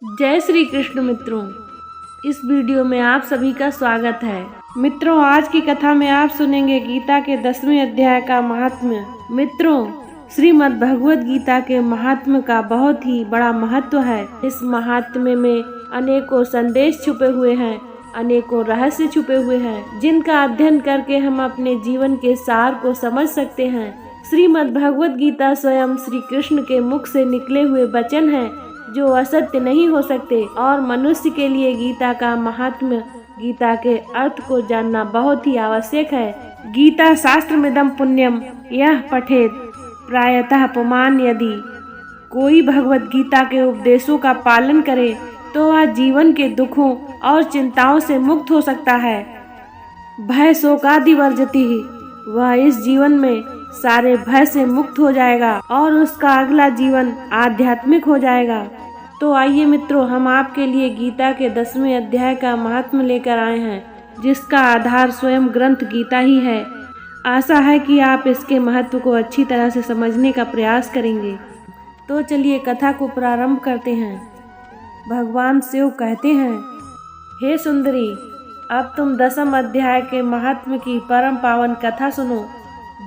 जय श्री कृष्ण मित्रों, इस वीडियो में आप सभी का स्वागत है। मित्रों, आज की कथा में आप सुनेंगे गीता के 10वें अध्याय का महात्म्य। मित्रों, श्रीमद् भगवद गीता के महात्म्य का बहुत ही बड़ा महत्व है। इस महात्म्य में अनेकों संदेश छुपे हुए हैं, अनेकों रहस्य छुपे हुए हैं, जिनका अध्ययन करके हम अपने जीवन के सार को समझ सकते हैं। श्रीमद् भगवद गीता स्वयं श्री कृष्ण के मुख से निकले हुए वचन हैं, जो असत्य नहीं हो सकते, और मनुष्य के लिए गीता का महात्म्य, गीता के अर्थ को जानना बहुत ही आवश्यक है। गीता शास्त्रमिदं पुण्यम यह पठेत प्रायतः पुमान। यदि कोई भगवद गीता के उपदेशों का पालन करे तो वह जीवन के दुखों और चिंताओं से मुक्त हो सकता है। भय शोकादि वर्जति, वह इस जीवन में सारे भय से मुक्त हो जाएगा और उसका अगला जीवन आध्यात्मिक हो जाएगा। तो आइए मित्रों, हम आपके लिए गीता के 10वें अध्याय का महात्म्य लेकर आए हैं, जिसका आधार स्वयं ग्रंथ गीता ही है। आशा है कि आप इसके महत्व को अच्छी तरह से समझने का प्रयास करेंगे। तो चलिए कथा को प्रारंभ करते हैं। भगवान शिव कहते हैं, हे सुंदरी, अब तुम 10वें अध्याय के महात्म्य की परम पावन कथा सुनो,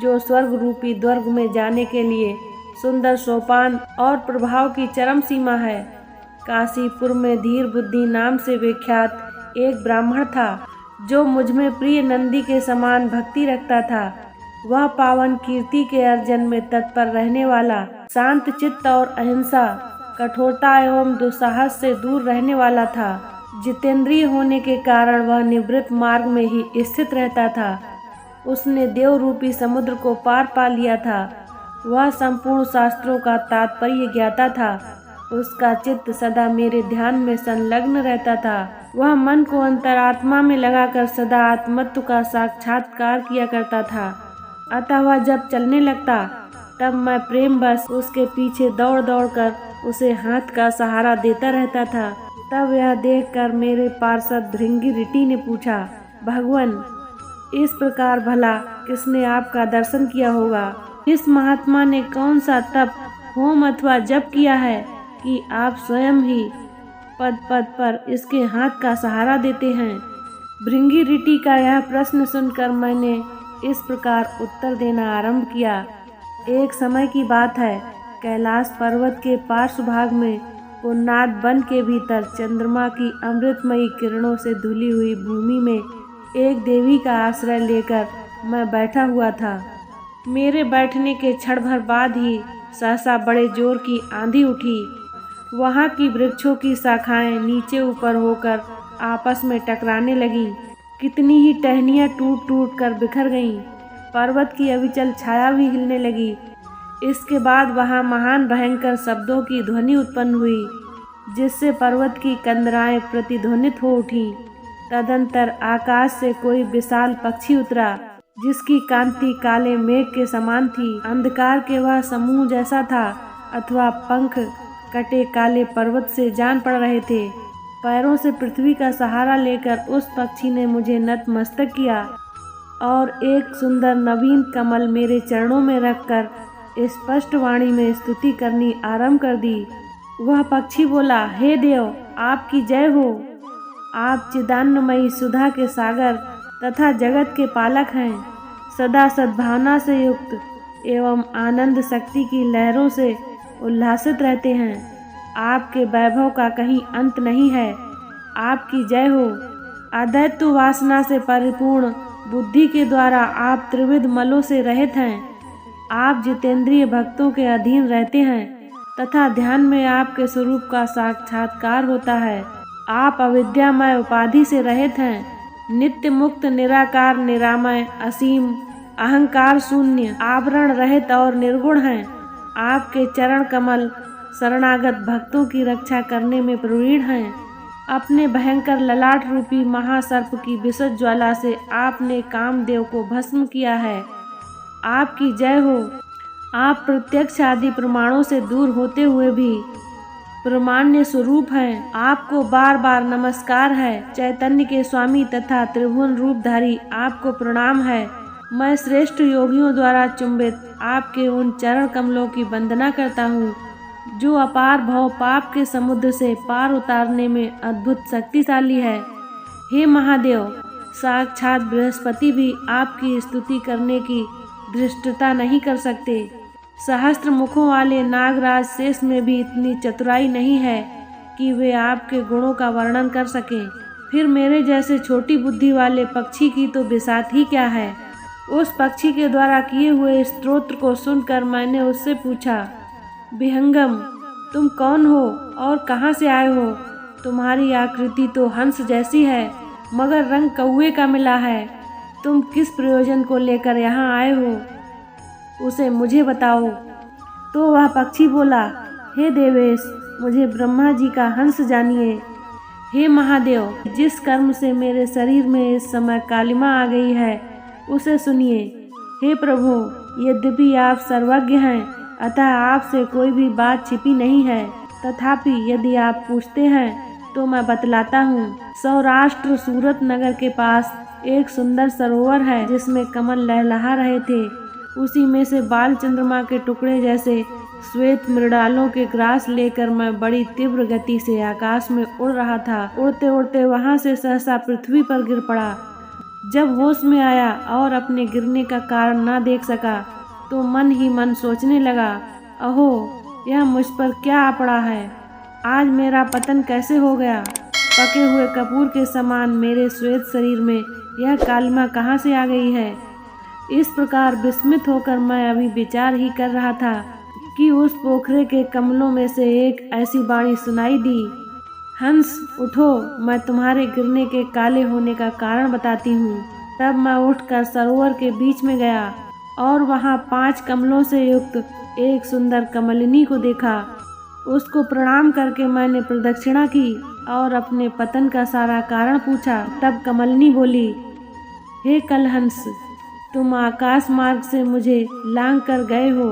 जो स्वर्ग रूपी द्वार में जाने के लिए सुंदर सोपान और प्रभाव की चरम सीमा है। काशीपुर में धीर बुद्धि नाम से विख्यात एक ब्राह्मण था, जो मुझमें प्रिय नंदी के समान भक्ति रखता था। वह पावन कीर्ति के अर्जन में तत्पर रहने वाला, शांत चित्त और अहिंसा, कठोरता एवं दुस्साहस से दूर रहने वाला था। जितेंद्रिय होने के कारण वह निवृत्त मार्ग में ही स्थित रहता था। उसने देव रूपी समुद्र को पार पा लिया था। वह संपूर्ण शास्त्रों का तात्पर्य ज्ञाता था। उसका चित्त सदा मेरे ध्यान में संलग्न रहता था। वह मन को अंतरात्मा में लगाकर सदा आत्मत्व का साक्षात्कार किया करता था। अतः वह जब चलने लगता, तब मैं प्रेमवश उसके पीछे दौड़ दौड़ कर उसे हाथ का सहारा देता रहता था। तब यह देखकर मेरे पार्षद भृंगिरिटी ने पूछा, भगवान, इस प्रकार भला किसने आपका दर्शन किया होगा? इस महात्मा ने कौन सा तप, होम अथवा जप किया है कि आप स्वयं ही पद पद पर इसके हाथ का सहारा देते हैं? भृंगिरिटी का यह प्रश्न सुनकर मैंने इस प्रकार उत्तर देना आरंभ किया। एक समय की बात है, कैलाश पर्वत के पार्श्व भाग में पुन्नाद वन के भीतर चंद्रमा की अमृतमयी किरणों से धुली हुई भूमि में एक देवी का आश्रय लेकर मैं बैठा हुआ था। मेरे बैठने के क्षण भर बाद ही सहसा बड़े जोर की आंधी उठी। वहाँ की वृक्षों की शाखाएं नीचे ऊपर होकर आपस में टकराने लगी। कितनी ही टहनियाँ टूट टूट कर बिखर गईं। पर्वत की अविचल छाया भी हिलने लगी। इसके बाद वहाँ महान भयंकर शब्दों की ध्वनि उत्पन्न हुई, जिससे पर्वत की कंदराएं प्रतिध्वनित हो उठीं। तदंतर आकाश से कोई विशाल पक्षी उतरा, जिसकी कांति काले मेघ के समान थी। अंधकार के वह समूह जैसा था, अथवा पंख कटे काले पर्वत से जान पड़ रहे थे। पैरों से पृथ्वी का सहारा लेकर उस पक्षी ने मुझे नतमस्तक किया और एक सुंदर नवीन कमल मेरे चरणों में रखकर स्पष्ट वाणी में स्तुति करनी आरंभ कर दी। वह पक्षी बोला, हे देव, आपकी जय हो। आप चिदान्नमयी सुधा के सागर तथा जगत के पालक हैं। सदा सद्भावना से युक्त एवं आनंद शक्ति की लहरों से उल्लासित रहते हैं। आपके वैभव का कहीं अंत नहीं है। आपकी जय हो। अद्वैत वासना से परिपूर्ण बुद्धि के द्वारा आप त्रिविध मलों से रहित हैं। आप जितेंद्रिय भक्तों के अधीन रहते हैं तथा ध्यान में आपके स्वरूप का साक्षात्कार होता है। आप अविद्यामय उपाधि से रहित हैं। नित्य मुक्त, निराकार, निरामय, असीम, अहंकार शून्य, आवरण रहित और निर्गुण हैं। आपके चरण कमल शरणागत भक्तों की रक्षा करने में प्रवीण हैं। अपने भयंकर ललाट रूपी महासर्प की विशद ज्वाला से आपने कामदेव को भस्म किया है। आपकी जय हो। आप प्रत्यक्ष आदि प्रमाणों से दूर होते हुए भी प्रमाण्य स्वरूप हैं। आपको बार बार नमस्कार है। चैतन्य के स्वामी तथा त्रिभुवन रूपधारी, आपको प्रणाम है। मैं श्रेष्ठ योगियों द्वारा चुंबित आपके उन चरण कमलों की वंदना करता हूँ, जो अपार भव पाप के समुद्र से पार उतारने में अद्भुत शक्तिशाली है। हे महादेव, साक्षात बृहस्पति भी आपकी स्तुति करने की धृष्टता नहीं कर सकते। सहस्त्र मुखों वाले नागराज शेष में भी इतनी चतुराई नहीं है कि वे आपके गुणों का वर्णन कर सकें। फिर मेरे जैसे छोटी बुद्धि वाले पक्षी की तो बिसात ही क्या है। उस पक्षी के द्वारा किए हुए स्तोत्र को सुनकर मैंने उससे पूछा, विहंगम, तुम कौन हो और कहाँ से आए हो? तुम्हारी आकृति तो हंस जैसी है, मगर रंग कौवे का मिला है। तुम किस प्रयोजन को लेकर यहाँ आए हो, उसे मुझे बताओ। तो वह पक्षी बोला, हे देवेश, मुझे ब्रह्मा जी का हंस जानिए। हे महादेव, जिस कर्म से मेरे शरीर में इस समय कालिमा आ गई है उसे सुनिए। हे प्रभु, यद्यपि आप सर्वज्ञ हैं, अतः आपसे कोई भी बात छिपी नहीं है, तथापि यदि आप पूछते हैं तो मैं बतलाता हूँ। सौराष्ट्र सूरत नगर के पास एक सुंदर सरोवर है जिसमें कमल लहलहा रहे थे। उसी में से बाल चंद्रमा के टुकड़े जैसे श्वेत मृणालों के ग्रास लेकर मैं बड़ी तीव्र गति से आकाश में उड़ रहा था। उड़ते उड़ते वहां से सहसा पृथ्वी पर गिर पड़ा। जब होश में आया और अपने गिरने का कारण ना देख सका तो मन ही मन सोचने लगा, अहो, यह मुझ पर क्या आ पड़ा है। आज मेरा पतन कैसे हो गया। पके हुए कपूर के समान मेरे श्वेत शरीर में यह कालिमा कहाँ से आ गई है। इस प्रकार विस्मित होकर मैं अभी विचार ही कर रहा था कि उस पोखरे के कमलों में से एक ऐसी वाणी सुनाई दी, हंस उठो, मैं तुम्हारे गिरने के काले होने का कारण बताती हूँ। तब मैं उठकर सरोवर के बीच में गया और वहाँ 5 कमलों से युक्त एक सुंदर कमलिनी को देखा। उसको प्रणाम करके मैंने प्रदक्षिणा की और अपने पतन का सारा कारण पूछा। तब कमलिनी बोली, हे कलहंस, तुम आकाश मार्ग से मुझे लांघ कर गए हो।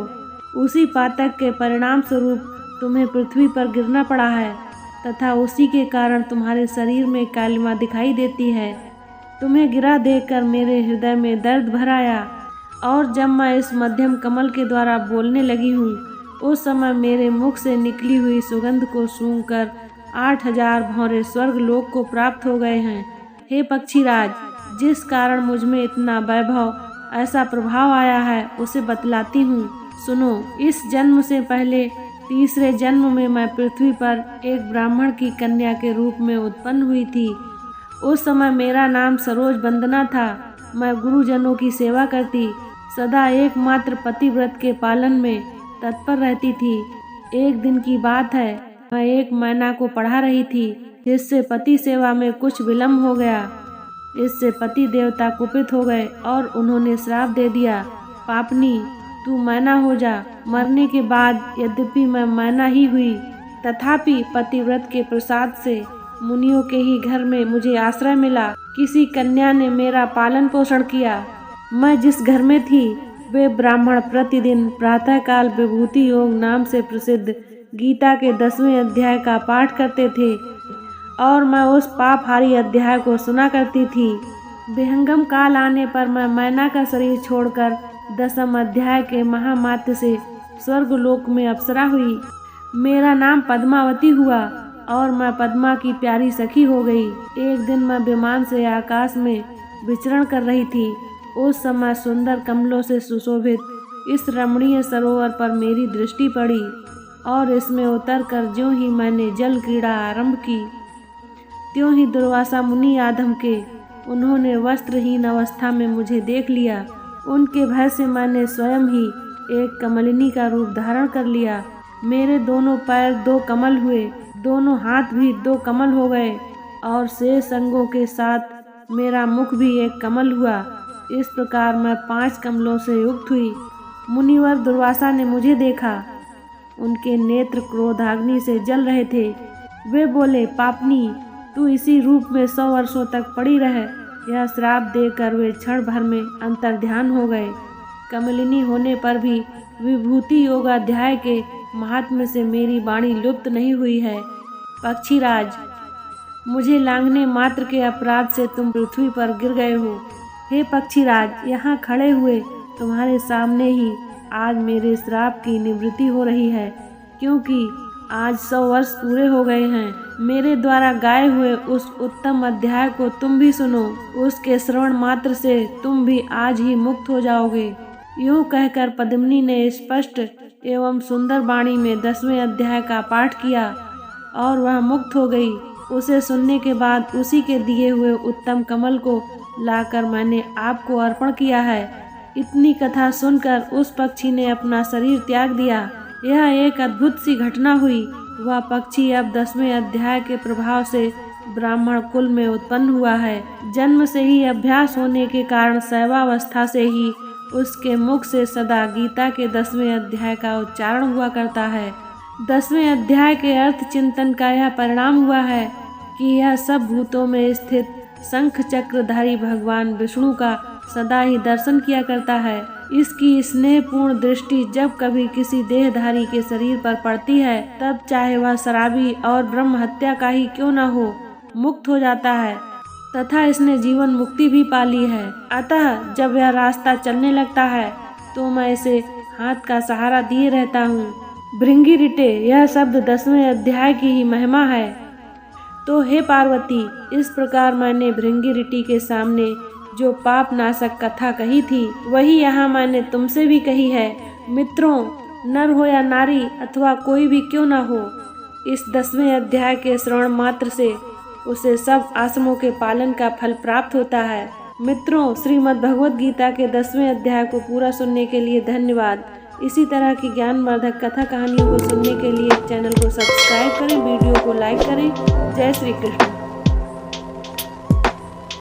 उसी पातक के परिणाम स्वरूप तुम्हें पृथ्वी पर गिरना पड़ा है तथा उसी के कारण तुम्हारे शरीर में कालिमा दिखाई देती है। तुम्हें गिरा देखकर मेरे हृदय में दर्द भर आया और जब मैं इस मध्यम कमल के द्वारा बोलने लगी हूँ उस समय मेरे मुख से निकली हुई सुगंध को सूंघकर 8000 भौरे स्वर्ग लोक को प्राप्त हो गए हैं। हे पक्षीराज, जिस कारण मुझ में इतना वैभव, ऐसा प्रभाव आया है उसे बतलाती हूँ, सुनो। इस जन्म से पहले तीसरे जन्म में मैं पृथ्वी पर एक ब्राह्मण की कन्या के रूप में उत्पन्न हुई थी। उस समय मेरा नाम सरोज वंदना था। मैं गुरुजनों की सेवा करती, सदा एकमात्र पतिव्रत के पालन में तत्पर रहती थी। एक दिन की बात है, मैं एक मैना को पढ़ा रही थी जिससे पति सेवा में कुछ विलम्ब हो गया। इससे पति देवता कुपित हो गए और उन्होंने श्राप दे दिया, पापनी, तू मैना हो जा। मरने के बाद यद्यपि मैं मैना ही हुई, तथापि पतिव्रत के प्रसाद से मुनियों के ही घर में मुझे आश्रय मिला। किसी कन्या ने मेरा पालन पोषण किया। मैं जिस घर में थी वे ब्राह्मण प्रतिदिन प्रातःकाल विभूति योग नाम से प्रसिद्ध गीता के 10वें अध्याय का पाठ करते थे और मैं उस पापहारी अध्याय को सुना करती थी। विहंगम काल आने पर मैं मैना का शरीर छोड़कर 10वें अध्याय के महामात्य से स्वर्गलोक में अप्सरा हुई। मेरा नाम पद्मावती हुआ और मैं पद्मा की प्यारी सखी हो गई। एक दिन मैं विमान से आकाश में विचरण कर रही थी। उस समय सुंदर कमलों से सुशोभित इस रमणीय सरोवर पर मेरी दृष्टि पड़ी और इसमें उतरकर ज्यों ही मैंने जल क्रीड़ा आरंभ की, त्यों ही दुर्वासा मुनि आधम के उन्होंने वस्त्रहीन अवस्था में मुझे देख लिया। उनके भय से मैंने स्वयं ही एक कमलिनी का रूप धारण कर लिया। मेरे दोनों पैर 2 कमल हुए, दोनों हाथ भी 2 कमल हो गए और शेष अंगों के साथ मेरा मुख भी एक कमल हुआ। इस प्रकार मैं 5 कमलों से युक्त हुई। मुनिवर दुर्वासा ने मुझे देखा। उनके नेत्र क्रोधाग्नि से जल रहे थे। वे बोले, पापनी, तू इसी रूप में 100 वर्षों तक पड़ी रहे। यह श्राप देकर वे क्षण भर में अंतर्ध्यान हो गए। कमलिनी होने पर भी विभूति योगाध्याय के महात्म्य से मेरी वाणी लुप्त नहीं हुई है। पक्षीराज, मुझे लांघने मात्र के अपराध से तुम पृथ्वी पर गिर गए हो। हे पक्षीराज, यहाँ खड़े हुए तुम्हारे सामने ही आज मेरे श्राप की निवृत्ति हो रही है। क्योंकि आज 100 वर्ष पूरे हो गए हैं। मेरे द्वारा गाए हुए उस उत्तम अध्याय को तुम भी सुनो। उसके श्रवण मात्र से तुम भी आज ही मुक्त हो जाओगे। यूं कहकर पद्मिनी ने स्पष्ट एवं सुंदर वाणी में 10वें अध्याय का पाठ किया और वह मुक्त हो गई। उसे सुनने के बाद उसी के दिए हुए उत्तम कमल को लाकर मैंने आपको अर्पण किया है। इतनी कथा सुनकर उस पक्षी ने अपना शरीर त्याग दिया। यह एक अद्भुत सी घटना हुई। वह पक्षी अब 10वें अध्याय के प्रभाव से ब्राह्मण कुल में उत्पन्न हुआ है। जन्म से ही अभ्यास होने के कारण शैवावस्था से ही उसके मुख से सदा गीता के 10वें अध्याय का उच्चारण हुआ करता है। 10वें अध्याय के अर्थ चिंतन का यह परिणाम हुआ है कि यह सब भूतों में स्थित शंख चक्रधारी भगवान विष्णु का सदा ही दर्शन किया करता है। इसकी स्नेहपूर्ण दृष्टि जब कभी किसी देहधारी के शरीर पर पड़ती है, तब चाहे वह शराबी और ब्रह्म हत्या का ही क्यों न हो, मुक्त हो जाता है तथा इसने जीवन मुक्ति भी पा ली है। अतः जब यह रास्ता चलने लगता है तो मैं इसे हाथ का सहारा दिए रहता हूँ। भृंगिरिटे यह शब्द 10वें अध्याय की ही महिमा है। तो हे पार्वती, इस प्रकार मैंने भृंगिरिटी के सामने जो पाप नाशक कथा कही थी, वही यहाँ मैंने तुमसे भी कही है। मित्रों, नर हो या नारी अथवा कोई भी क्यों न हो, इस 10वें अध्याय के श्रवण मात्र से उसे सब आश्रमों के पालन का फल प्राप्त होता है। मित्रों, श्रीमद् भगवद गीता के 10वें अध्याय को पूरा सुनने के लिए धन्यवाद। इसी तरह की ज्ञानवर्धक कथा कहानियों को सुनने के लिए चैनल को सब्सक्राइब करें, वीडियो को लाइक करें। जय श्री कृष्ण।